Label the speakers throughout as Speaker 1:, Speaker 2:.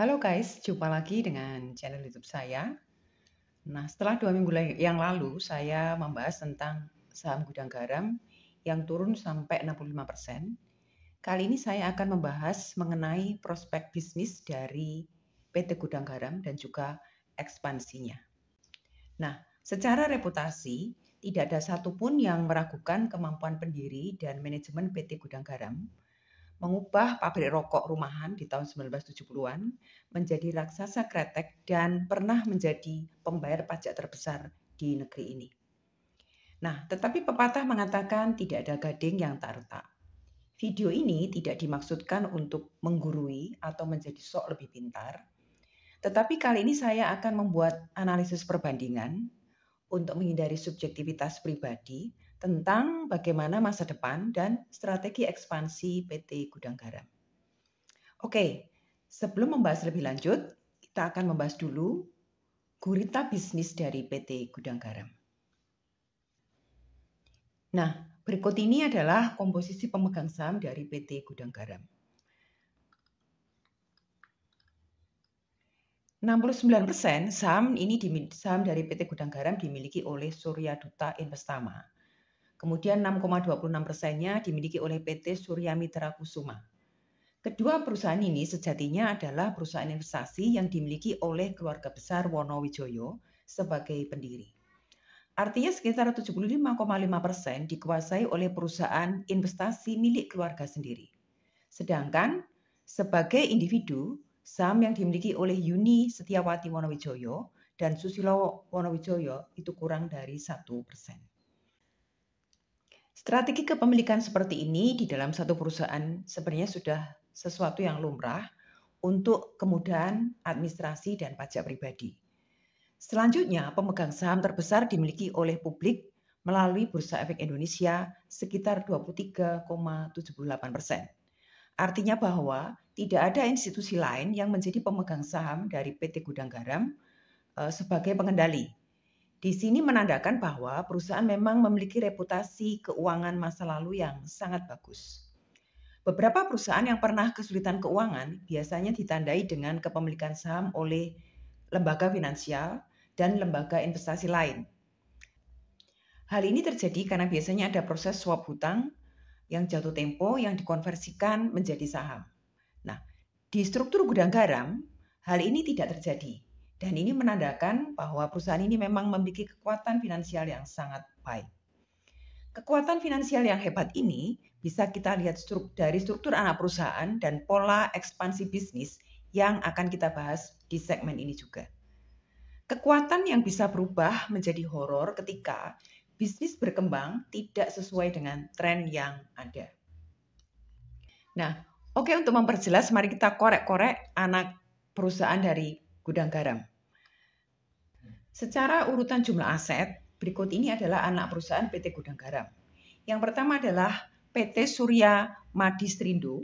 Speaker 1: Halo guys, jumpa lagi dengan channel YouTube saya. Nah, setelah 2 minggu yang lalu saya membahas tentang saham Gudang Garam yang turun sampai 65%. Kali ini saya akan membahas mengenai prospek bisnis dari PT Gudang Garam dan juga ekspansinya. Nah, secara reputasi, tidak ada satupun yang meragukan kemampuan pendiri dan manajemen PT Gudang Garam mengubah pabrik rokok rumahan di tahun 1970-an menjadi raksasa kretek dan pernah menjadi pembayar pajak terbesar di negeri ini. Nah, tetapi pepatah mengatakan tidak ada gading yang tak retak. Video ini tidak dimaksudkan untuk menggurui atau menjadi sok lebih pintar, tetapi kali ini saya akan membuat analisis perbandingan untuk menghindari subjektivitas pribadi tentang bagaimana masa depan dan strategi ekspansi PT Gudang Garam. Oke, sebelum membahas lebih lanjut, kita akan membahas dulu gurita bisnis dari PT Gudang Garam. Nah, berikut ini adalah komposisi pemegang saham dari PT Gudang Garam. 69% saham dari PT Gudang Garam dimiliki oleh Surya Duta Investama. Kemudian 6,26%-nya dimiliki oleh PT Surya Mitra Kusuma. Kedua perusahaan ini sejatinya adalah perusahaan investasi yang dimiliki oleh keluarga besar Wonowijoyo sebagai pendiri. Artinya sekitar 75,5% dikuasai oleh perusahaan investasi milik keluarga sendiri. Sedangkan sebagai individu, saham yang dimiliki oleh Yuni Setiawati Wonowijoyo dan Susilo Wonowijoyo itu kurang dari 1%. Strategi kepemilikan seperti ini di dalam satu perusahaan sebenarnya sudah sesuatu yang lumrah untuk kemudahan administrasi dan pajak pribadi. Selanjutnya, pemegang saham terbesar dimiliki oleh publik melalui Bursa Efek Indonesia sekitar 23,78%. Artinya bahwa tidak ada institusi lain yang menjadi pemegang saham dari PT Gudang Garam sebagai pengendali. Di sini menandakan bahwa perusahaan memang memiliki reputasi keuangan masa lalu yang sangat bagus. Beberapa perusahaan yang pernah kesulitan keuangan biasanya ditandai dengan kepemilikan saham oleh lembaga finansial dan lembaga investasi lain. Hal ini terjadi karena biasanya ada proses swap hutang yang jatuh tempo yang dikonversikan menjadi saham. Nah, di struktur Gudang Garam, hal ini tidak terjadi. Dan ini menandakan bahwa perusahaan ini memang memiliki kekuatan finansial yang sangat baik. Kekuatan finansial yang hebat ini bisa kita lihat dari struktur anak perusahaan dan pola ekspansi bisnis yang akan kita bahas di segmen ini juga. Kekuatan yang bisa berubah menjadi horor ketika bisnis berkembang tidak sesuai dengan tren yang ada. Nah, oke, untuk memperjelas mari kita korek-korek anak perusahaan dari Gudang Garam. Secara urutan jumlah aset, berikut ini adalah anak perusahaan PT Gudang Garam. Yang pertama adalah PT Surya Madistrindo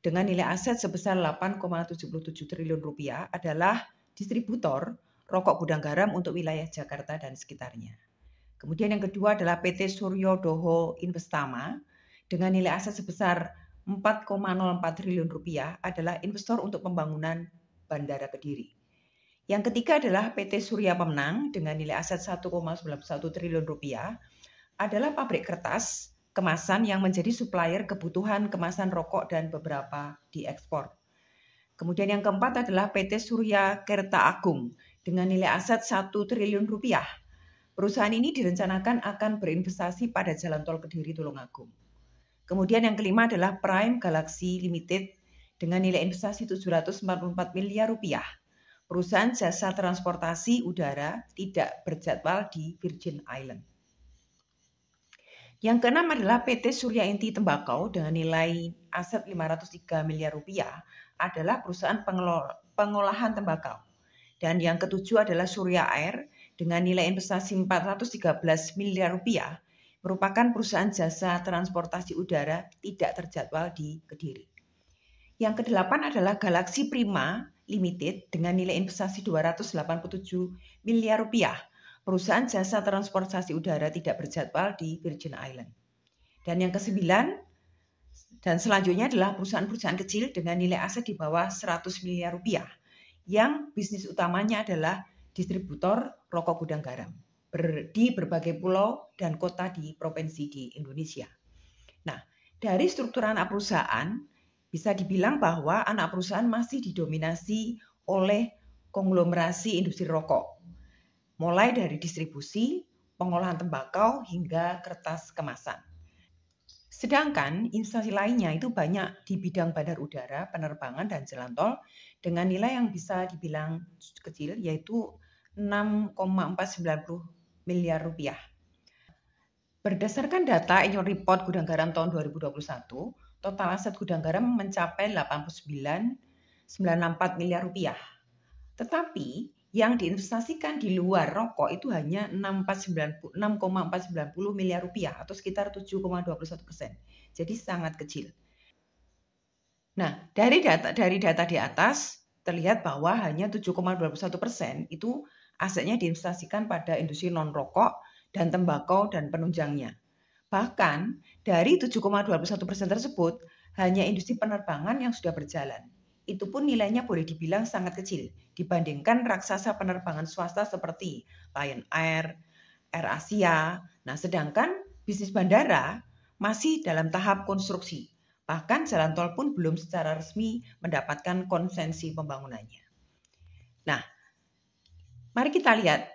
Speaker 1: dengan nilai aset sebesar 8,77 triliun rupiah adalah distributor rokok Gudang Garam untuk wilayah Jakarta dan sekitarnya. Kemudian yang kedua adalah PT Suryo Doho Investama dengan nilai aset sebesar 4,04 triliun rupiah adalah investor untuk pembangunan Bandara Kediri. Yang ketiga adalah PT Surya Pemenang dengan nilai aset 1,91 triliun rupiah adalah pabrik kertas kemasan yang menjadi supplier kebutuhan kemasan rokok dan beberapa diekspor. Kemudian yang keempat adalah PT Surya Kerta Agung dengan nilai aset 1 triliun rupiah. Perusahaan ini direncanakan akan berinvestasi pada jalan tol Kediri Tulungagung. Kemudian yang kelima adalah Prime Galaxy Limited dengan nilai investasi 744 miliar rupiah. Perusahaan jasa transportasi udara tidak berjadwal di Virgin Island. Yang keenam adalah PT Surya Inti Tembakau dengan nilai aset 503 miliar rupiah adalah perusahaan pengolahan tembakau. Dan yang ketujuh adalah Surya Air dengan nilai investasi 413 miliar rupiah merupakan perusahaan jasa transportasi udara tidak terjadwal di Kediri. Yang kedelapan adalah Galaxy Prima Limited dengan nilai investasi 287 miliar rupiah, perusahaan jasa transportasi udara tidak berjadwal di Virgin Island. Dan yang kesembilan dan selanjutnya adalah perusahaan-perusahaan kecil dengan nilai aset di bawah 100 miliar rupiah. yang bisnis utamanya adalah distributor rokok gudang garam di berbagai pulau dan kota di provinsi di Indonesia. Nah, dari struktur anak perusahaan bisa dibilang bahwa anak perusahaan masih didominasi oleh konglomerasi industri rokok, mulai dari distribusi, pengolahan tembakau hingga kertas kemasan. Sedangkan instansi lainnya itu banyak di bidang bandar udara, penerbangan, dan jalan tol dengan nilai yang bisa dibilang kecil, yaitu 6,490 miliar rupiah. Berdasarkan data annual report Gudang Garam tahun 2021, total aset Gudang Garam mencapai 89,964 miliar rupiah. Tetapi yang diinvestasikan di luar rokok itu hanya 6,490 miliar rupiah atau sekitar 7,21%. Jadi sangat kecil. Nah, dari data di atas terlihat bahwa hanya 7,21% itu asetnya diinvestasikan pada industri non-rokok dan tembakau dan penunjangnya. Bahkan dari 7,21% tersebut hanya industri penerbangan yang sudah berjalan. Itu pun nilainya boleh dibilang sangat kecil dibandingkan raksasa penerbangan swasta seperti Lion Air, AirAsia. Nah, sedangkan bisnis bandara masih dalam tahap konstruksi. Bahkan jalan tol pun belum secara resmi mendapatkan konsensi pembangunannya. Nah, mari kita lihat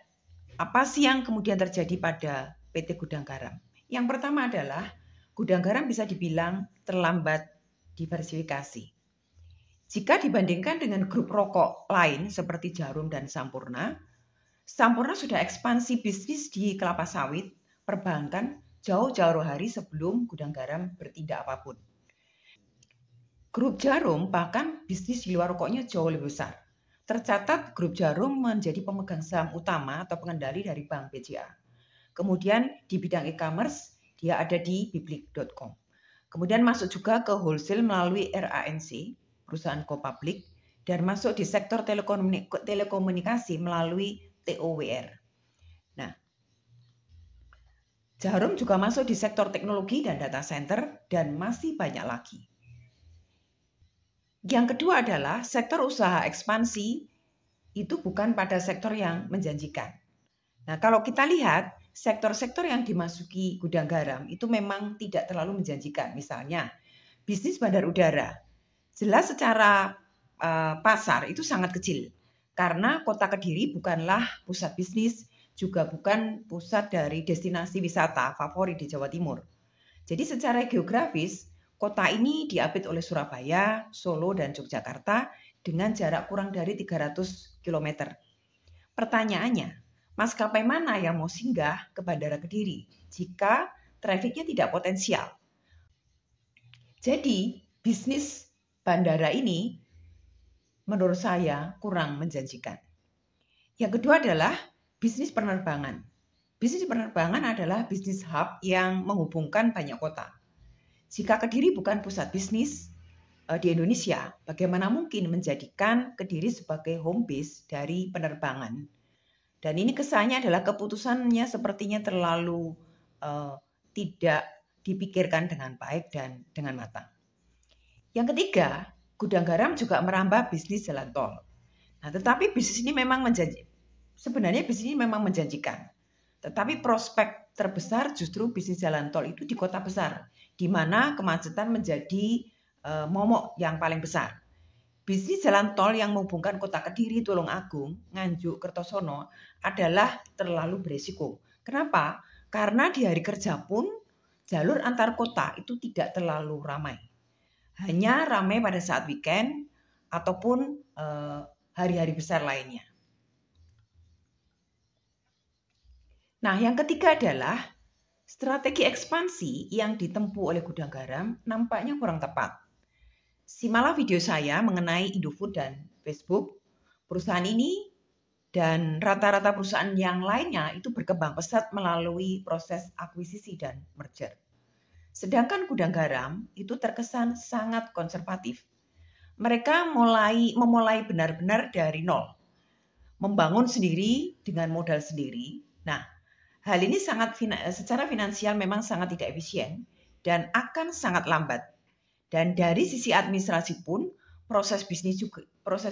Speaker 1: apa sih yang kemudian terjadi pada PT Gudang Garam. Yang pertama adalah Gudang Garam bisa dibilang terlambat diversifikasi. Jika dibandingkan dengan grup rokok lain seperti Jarum dan Sampurna, Sampurna sudah ekspansi bisnis di kelapa sawit, perbankan jauh-jauh hari sebelum Gudang Garam bertindak apapun. Grup Jarum bahkan bisnis di luar rokoknya jauh lebih besar. Tercatat grup Jarum menjadi pemegang saham utama atau pengendali dari Bank BCA. Kemudian di bidang e-commerce dia ada di biblik.com. Kemudian masuk juga ke wholesale melalui RANC, perusahaan co-public, dan masuk di sektor telekomunikasi melalui TOWR. Nah, Jarum juga masuk di sektor teknologi dan data center dan masih banyak lagi. Yang kedua adalah sektor usaha ekspansi itu bukan pada sektor yang menjanjikan. Nah, kalau kita lihat sektor-sektor yang dimasuki Gudang Garam itu memang tidak terlalu menjanjikan. Misalnya bisnis bandar udara. Jelas secara pasar itu sangat kecil. Karena kota Kediri bukanlah pusat bisnis, juga bukan pusat dari destinasi wisata favorit di Jawa Timur. Jadi secara geografis, kota ini diapit oleh Surabaya, Solo, dan Yogyakarta dengan jarak kurang dari 300 km. Pertanyaannya, maskapai mana yang mau singgah ke Bandara Kediri jika trafiknya tidak potensial? Jadi, bisnis bandara ini menurut saya kurang menjanjikan. Yang kedua adalah bisnis penerbangan. Bisnis penerbangan adalah bisnis hub yang menghubungkan banyak kota. Jika Kediri bukan pusat bisnis di Indonesia, bagaimana mungkin menjadikan Kediri sebagai home base dari penerbangan? Dan ini kesannya adalah keputusannya sepertinya terlalu tidak dipikirkan dengan baik dan dengan matang. Yang ketiga, Gudang Garam juga merambah bisnis jalan tol. Nah, tetapi bisnis ini memang menjanjikan. Tetapi prospek terbesar justru bisnis jalan tol itu di kota besar, di mana kemacetan menjadi momok yang paling besar. Bisnis jalan tol yang menghubungkan kota Kediri, Tulungagung, Nganjuk, Kertosono adalah terlalu beresiko. Kenapa? Karena di hari kerja pun jalur antar kota itu tidak terlalu ramai. Hanya ramai pada saat weekend ataupun hari-hari besar lainnya. Nah, yang ketiga adalah strategi ekspansi yang ditempuh oleh Gudang Garam nampaknya kurang tepat. Simaklah video saya mengenai Indofood dan Facebook. Perusahaan ini dan rata-rata perusahaan yang lainnya itu berkembang pesat melalui proses akuisisi dan merger. Sedangkan Gudang Garam itu terkesan sangat konservatif. Mereka memulai benar-benar dari nol. Membangun sendiri dengan modal sendiri. Nah, hal ini secara finansial memang sangat tidak efisien dan akan sangat lambat. Dan dari sisi administrasi pun proses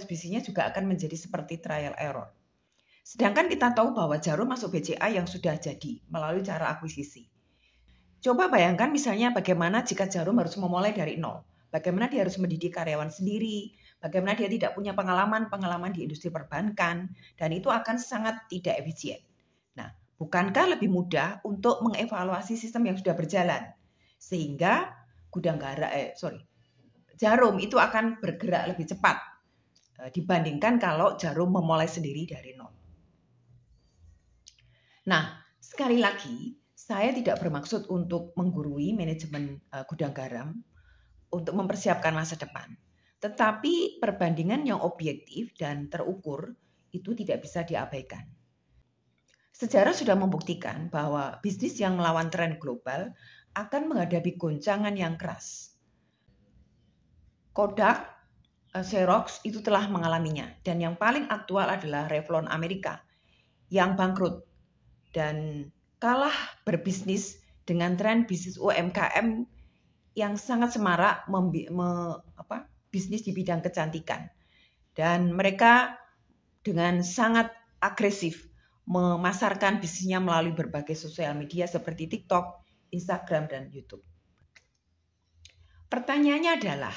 Speaker 1: bisnisnya juga akan menjadi seperti trial error. Sedangkan kita tahu bahwa Jarum masuk BCA yang sudah jadi melalui cara akuisisi. Coba bayangkan misalnya bagaimana jika Jarum harus memulai dari nol. Bagaimana dia harus mendidik karyawan sendiri, bagaimana dia tidak punya pengalaman di industri perbankan, dan itu akan sangat tidak efisien. Nah, bukankah lebih mudah untuk mengevaluasi sistem yang sudah berjalan? Sehingga Jarum itu akan bergerak lebih cepat dibandingkan kalau Jarum memulai sendiri dari nol. Nah, sekali lagi, saya tidak bermaksud untuk menggurui manajemen gudang garam untuk mempersiapkan masa depan. Tetapi perbandingan yang objektif dan terukur itu tidak bisa diabaikan. Sejarah sudah membuktikan bahwa bisnis yang melawan tren global akan menghadapi goncangan yang keras. Kodak, Xerox itu telah mengalaminya, dan yang paling aktual adalah Revlon Amerika yang bangkrut dan kalah berbisnis dengan tren bisnis UMKM yang sangat semarak bisnis di bidang kecantikan. Dan mereka dengan sangat agresif memasarkan bisnisnya melalui berbagai sosial media seperti TikTok, Instagram, dan YouTube. Pertanyaannya adalah,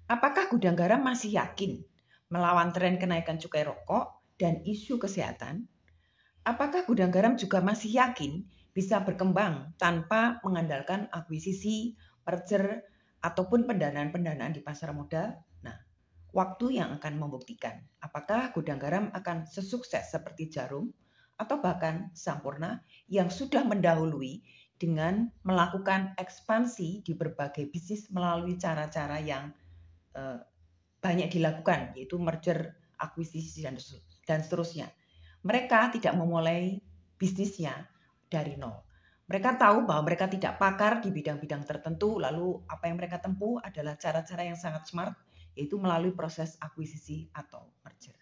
Speaker 1: apakah gudang garam masih yakin melawan tren kenaikan cukai rokok dan isu kesehatan? Apakah gudang garam juga masih yakin bisa berkembang tanpa mengandalkan akuisisi, merger, ataupun pendanaan-pendanaan di pasar modal? Nah, waktu yang akan membuktikan apakah gudang garam akan sesukses seperti Jarum atau bahkan Sampurna yang sudah mendahului dengan melakukan ekspansi di berbagai bisnis melalui cara-cara yang banyak dilakukan, yaitu merger, akuisisi, dan seterusnya. Mereka tidak memulai bisnisnya dari nol. Mereka tahu bahwa mereka tidak pakar di bidang-bidang tertentu, lalu apa yang mereka tempuh adalah cara-cara yang sangat smart, yaitu melalui proses akuisisi atau merger.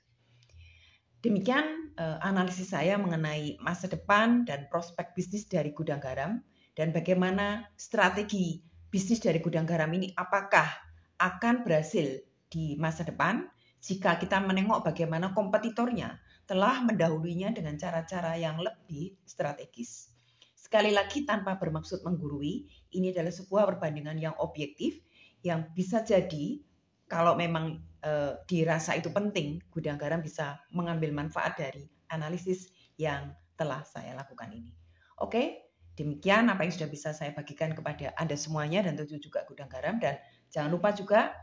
Speaker 1: Demikian analisis saya mengenai masa depan dan prospek bisnis dari gudang garam dan bagaimana strategi bisnis dari gudang garam ini apakah akan berhasil di masa depan jika kita menengok bagaimana kompetitornya telah mendahulunya dengan cara-cara yang lebih strategis. Sekali lagi tanpa bermaksud menggurui, ini adalah sebuah perbandingan yang objektif yang bisa jadi kalau memang dirasa itu penting, gudang garam bisa mengambil manfaat dari analisis yang telah saya lakukan ini. Oke, demikian apa yang sudah bisa saya bagikan kepada Anda semuanya dan tentu juga gudang garam. Dan jangan lupa juga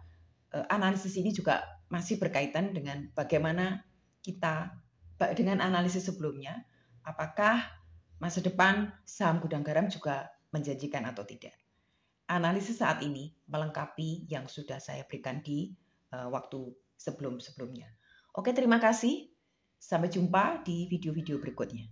Speaker 1: analisis ini juga masih berkaitan dengan bagaimana kita dengan analisis sebelumnya, apakah masa depan saham gudang garam juga menjanjikan atau tidak. Analisis saat ini melengkapi yang sudah saya berikan di waktu sebelum-sebelumnya. Oke, terima kasih. Sampai jumpa di video-video berikutnya.